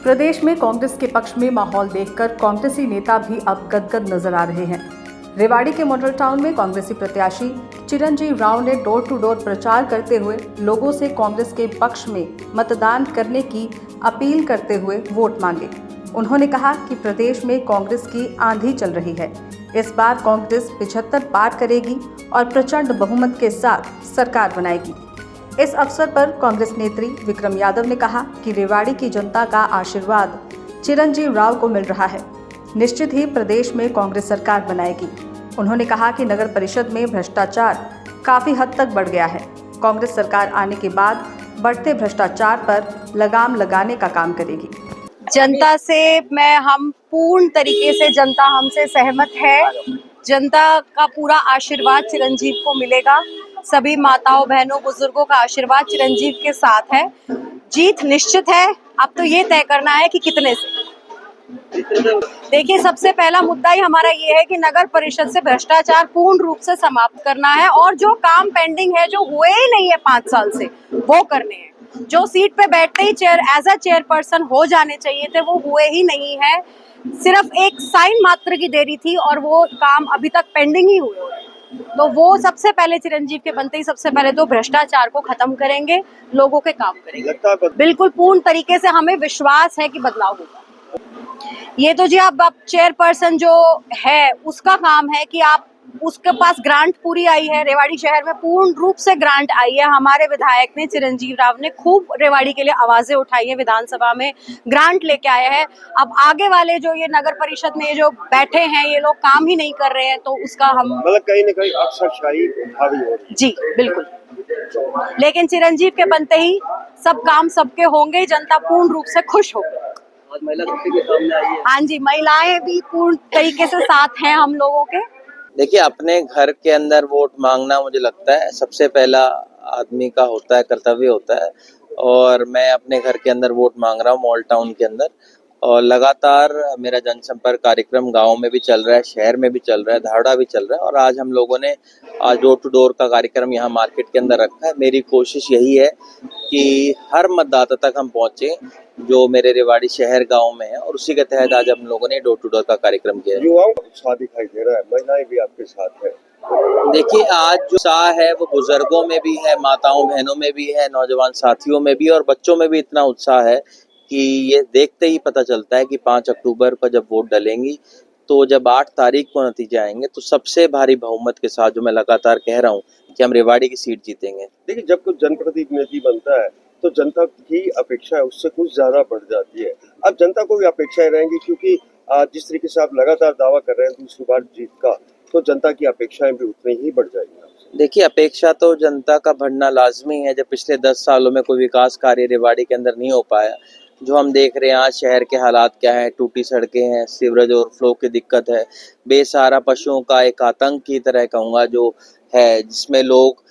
प्रदेश में कांग्रेस के पक्ष में माहौल देखकर कांग्रेसी नेता भी अब गदगद नजर आ रहे हैं। रेवाड़ी के मॉडल टाउन में कांग्रेसी प्रत्याशी चिरंजीव राव ने डोर टू डोर प्रचार करते हुए लोगों से कांग्रेस के पक्ष में मतदान करने की अपील करते हुए वोट मांगे। उन्होंने कहा कि प्रदेश में कांग्रेस की आंधी चल रही है। इस बार कांग्रेस 75 पार करेगी और प्रचंड बहुमत के साथ सरकार बनाएगी। इस अवसर पर कांग्रेस नेत्री विक्रम यादव ने कहा कि रेवाड़ी की जनता का आशीर्वाद चिरंजीव राव को मिल रहा है। निश्चित ही प्रदेश में कांग्रेस सरकार बनाएगी। उन्होंने कहा कि नगर परिषद में भ्रष्टाचार काफी हद तक बढ़ गया है। कांग्रेस सरकार आने के बाद बढ़ते भ्रष्टाचार पर लगाम लगाने का काम करेगी। जनता से हम पूर्ण तरीके से जनता हमसे सहमत है। जनता का पूरा आशीर्वाद चिरंजीव को मिलेगा। सभी माताओं बहनों बुजुर्गों का आशीर्वाद चिरंजीव के साथ है। जीत निश्चित है। अब तो ये तय करना है कि कितने से। देखिए, सबसे पहला मुद्दा ही हमारा ये है कि नगर परिषद से भ्रष्टाचार पूर्ण रूप से समाप्त करना है और जो काम पेंडिंग है, जो हुए ही नहीं है 5 साल से, वो करने हैं। जो सीट पे बैठते ही एज अ चेयरपर्सन हो जाने चाहिए थे, वो हुए ही नहीं है। सिर्फ एक साइन मात्र की देरी थी और वो काम अभी तक पेंडिंग ही हुए। तो वो सबसे पहले चिरंजीव के बनते ही सबसे पहले तो भ्रष्टाचार को खत्म करेंगे, लोगों के काम करेंगे। बिल्कुल पूर्ण तरीके से हमें विश्वास है कि बदलाव होगा। ये तो जी अब चेयरपर्सन जो है उसका काम है कि आप उसके पास ग्रांट पूरी आई है। रेवाड़ी शहर में पूर्ण रूप से ग्रांट आई है। हमारे विधायक ने चिरंजीव राव ने खूब रेवाड़ी के लिए आवाजें उठाई है, विधानसभा में ग्रांट लेके आए हैं। अब आगे वाले जो ये नगर परिषद में जो बैठे हैं, ये लोग काम ही नहीं कर रहे हैं, तो उसका हम मतलब कहीं न कहीं अफसरशाही हावी हो रही है। जी बिल्कुल, लेकिन चिरंजीव के बनते ही सब काम सबके होंगे। जनता पूर्ण रूप से खुश होगी। आज महिला शक्ति के सामने आई है। हाँ जी, महिलाएं भी पूर्ण तरीके से साथ हैं हम लोगों के। देखिए, अपने घर के अंदर वोट मांगना मुझे लगता है सबसे पहला आदमी का होता है, कर्तव्य होता है। और मैं अपने घर के अंदर वोट मांग रहा हूँ मॉल टाउन के अंदर। और लगातार मेरा जनसंपर्क कार्यक्रम गांव में भी चल रहा है, शहर में भी चल रहा है, धारड़ा भी चल रहा है। और आज हम लोगों ने आज डोर टू डोर का कार्यक्रम यहाँ मार्केट के अंदर रखा है। मेरी कोशिश यही है कि हर मतदाता तक हम पहुँचे जो मेरे रेवाड़ी शहर गांव में है, और उसी के तहत आज हम लोगों ने डोर टू डोर का कार्यक्रम किया है। युवाओं का उत्साह दिखाई दे रहा है, महिलाएं भी आपके साथ है। देखिए, आज जो उत्साह है वो बुजुर्गों में भी है, माताओं बहनों में भी है, नौजवान साथियों में भी, और बच्चों में भी इतना उत्साह है कि ये देखते ही पता चलता है कि 5 अक्टूबर को जब वोट डलेंगी, तो जब 8 तारीख को नतीजे आएंगे, तो सबसे भारी बहुमत के साथ जो मैं लगातार कह रहा हूँ कि हम रेवाड़ी की सीट जीतेंगे। देखिए, जब कोई जनप्रतिनिधि बनता है तो जनता की अपेक्षाएं उससे कुछ ज्यादा बढ़ जाती है। अब जनता को भी अपेक्षाएं रहेंगी, क्योंकि जिस तरीके से आप लगातार दावा कर रहे हैं दूसरी बार जीत का, तो जनता की अपेक्षाएं भी उतनी ही बढ़ जाएंगी। देखिए, अपेक्षा तो जनता का बढ़ना लाजमी है। जब पिछले 10 सालों में कोई विकास कार्य रेवाड़ी के अंदर नहीं हो पाया, जो हम देख रहे हैं आज शहर के हालात क्या है, टूटी सड़कें हैं, सीवरेज ओवरफ्लो की दिक्कत है, बेसहारा पशुओं का एक आतंक की तरह कहूँगा जो है, जिसमें लोग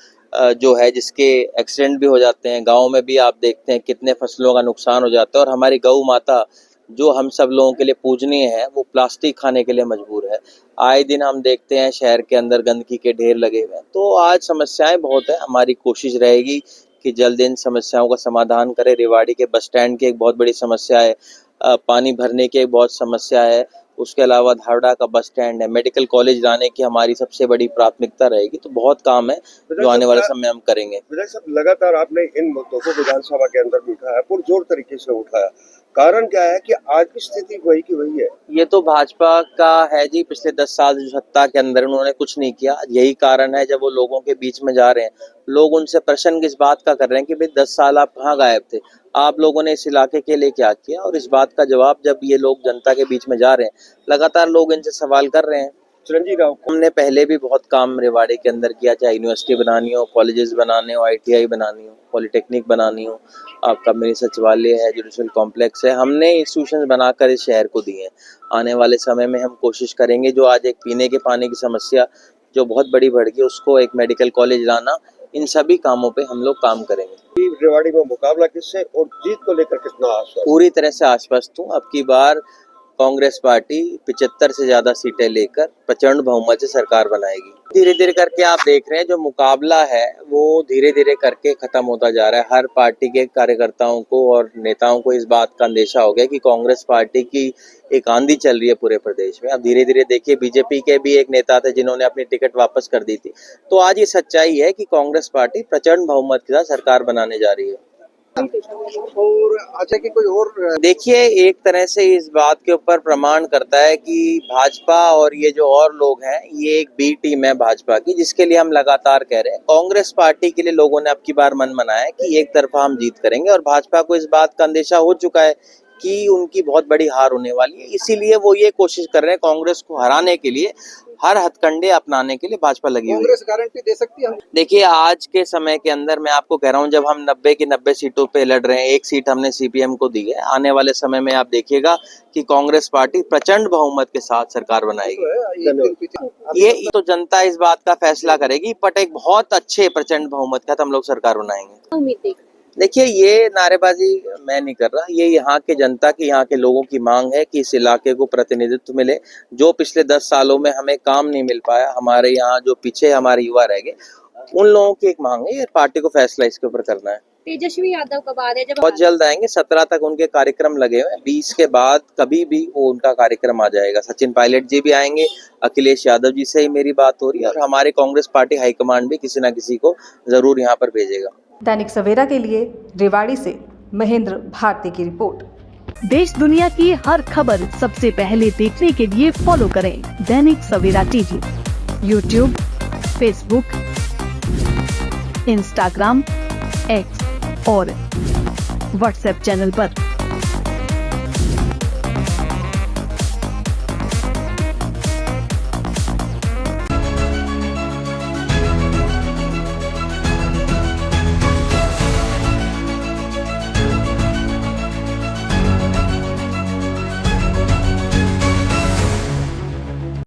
जो है जिसके एक्सीडेंट भी हो जाते हैं। गाँव में भी आप देखते हैं कितने फसलों का नुकसान हो जाता है, और हमारी गौ माता जो हम सब लोगों के लिए पूजनीय है, वो प्लास्टिक खाने के लिए मजबूर है। आए दिन हम देखते हैं शहर के अंदर गंदगी के ढेर लगे हुए हैं। तो आज समस्याएं बहुत है। हमारी कोशिश रहेगी कि जल्द इन समस्याओं का समाधान करें। रेवाड़ी के बस स्टैंड की एक बहुत बड़ी समस्या है, पानी भरने की एक बहुत समस्या है, उसके अलावा धारड़ा का बस स्टैंड है, मेडिकल कॉलेज लाने की हमारी सबसे बड़ी प्राथमिकता रहेगी। तो बहुत काम है जो आने वाले समय में हम करेंगे। विधायक साहब, लगातार आपने इन मुद्दों को विधानसभा के अंदर भी उठाया, पुरजोर तरीके से उठाया। कारण क्या है कि आज की स्थिति वही की वही है? ये तो भाजपा का है जी। पिछले 10 साल जो सत्ता के अंदर उन्होंने कुछ नहीं किया। यही कारण है, जब वो लोगों के बीच में जा रहे हैं, लोग उनसे प्रश्न किस बात का कर रहे हैं कि भाई 10 साल आप कहाँ गायब थे, आप लोगों ने इस इलाके के लिए क्या किया। और इस बात का जवाब जब ये लोग जनता के बीच में जा रहे हैं, लगातार लोग इनसे सवाल कर रहे हैं। चिरंजीव राव, हमने पहले भी बहुत काम रेवाड़ी के अंदर किया, चाहे यूनिवर्सिटी बनानी हो, कॉलेजेस बनाने हो, ITI बनानी हो, पॉलिटेक्निक बनानी हो, आपका मिनी सचिवालय है, जुडिशल कॉम्प्लेक्स है, हमने इंस्टीट्यूशंस बनाकर इस शहर को दिए हैं। आने वाले समय में हम कोशिश करेंगे जो आज एक पीने के पानी की समस्या जो बहुत बड़ी बढ़ गई, उसको एक मेडिकल कॉलेज लाना, इन सभी कामों पे हम लोग काम करेंगे। रेवाड़ी में मुकाबला किससे और जीत को लेकर कितना आश्वस्त? पूरी तरह से आश्वस्त हूँ। अब की बार कांग्रेस पार्टी 75 से ज्यादा सीटें लेकर प्रचंड बहुमत से सरकार बनाएगी। धीरे धीरे करके आप देख रहे हैं जो मुकाबला है वो धीरे धीरे करके खत्म होता जा रहा है। हर पार्टी के कार्यकर्ताओं को और नेताओं को इस बात का अंदेशा हो गया कि कांग्रेस पार्टी की एक आंधी चल रही है पूरे प्रदेश में। अब धीरे धीरे देखिए, बीजेपी के भी एक नेता थे जिन्होंने अपनी टिकट वापस कर दी थी। तो आज ये सच्चाई है कि कांग्रेस पार्टी प्रचंड बहुमत के साथ सरकार बनाने जा रही है। और अच्छा कि कोई और देखिए, एक तरह से इस बात के ऊपर प्रमाण करता है कि भाजपा और ये जो और लोग हैं, ये एक बी टीम है भाजपा की, जिसके लिए हम लगातार कह रहे हैं। कांग्रेस पार्टी के लिए लोगों ने अब की बार मन बनाया है कि एक तरफा हम जीत करेंगे, और भाजपा को इस बात का अंदेशा हो चुका है कि उनकी बहुत बड़ी हार होने वाली है। इसीलिए वो ये कोशिश कर रहे हैं कांग्रेस को हराने के लिए, हर हथकंडे अपनाने के लिए भाजपा लगी हुई है। कांग्रेस गारंटी दे सकती है? देखिए, आज के समय के अंदर मैं आपको कह रहा हूं, जब हम 90 की 90 सीटों पे लड़ रहे हैं, एक सीट हमने सीपीएम को दी है। आने वाले समय में आप देखिएगा कि कांग्रेस पार्टी प्रचंड बहुमत के साथ सरकार बनाएगी। ये तो जनता इस बात का फैसला करेगी, बट एक बहुत अच्छे प्रचंड बहुमत के साथ हम लोग सरकार बनाएंगे। देखिए, ये नारेबाजी मैं नहीं कर रहा, ये यहाँ के जनता की, यहाँ के लोगों की मांग है कि इस इलाके को प्रतिनिधित्व मिले। जो पिछले 10 सालों में हमें काम नहीं मिल पाया, हमारे यहाँ जो पीछे हमारे युवा रह गए, उन लोगों की एक मांग है। ये पार्टी को फैसला इसके ऊपर करना है। तेजस्वी यादव कब आ रहे हैं? बहुत जल्द आएंगे, 17 तक उनके कार्यक्रम लगे हुए हैं। 20 के बाद कभी भी वो उनका कार्यक्रम आ जाएगा। सचिन पायलट जी भी आएंगे, अखिलेश यादव जी से ही मेरी बात हो रही है, और हमारे कांग्रेस पार्टी हाईकमांड भी किसी न किसी को जरूर यहाँ पर भेजेगा। दैनिक सवेरा के लिए रेवाड़ी से महेंद्र भारती की रिपोर्ट। देश दुनिया की हर खबर सबसे पहले देखने के लिए फॉलो करें Dainik Savera TV, YouTube, Facebook, Instagram, X और व्हाट्सएप चैनल पर।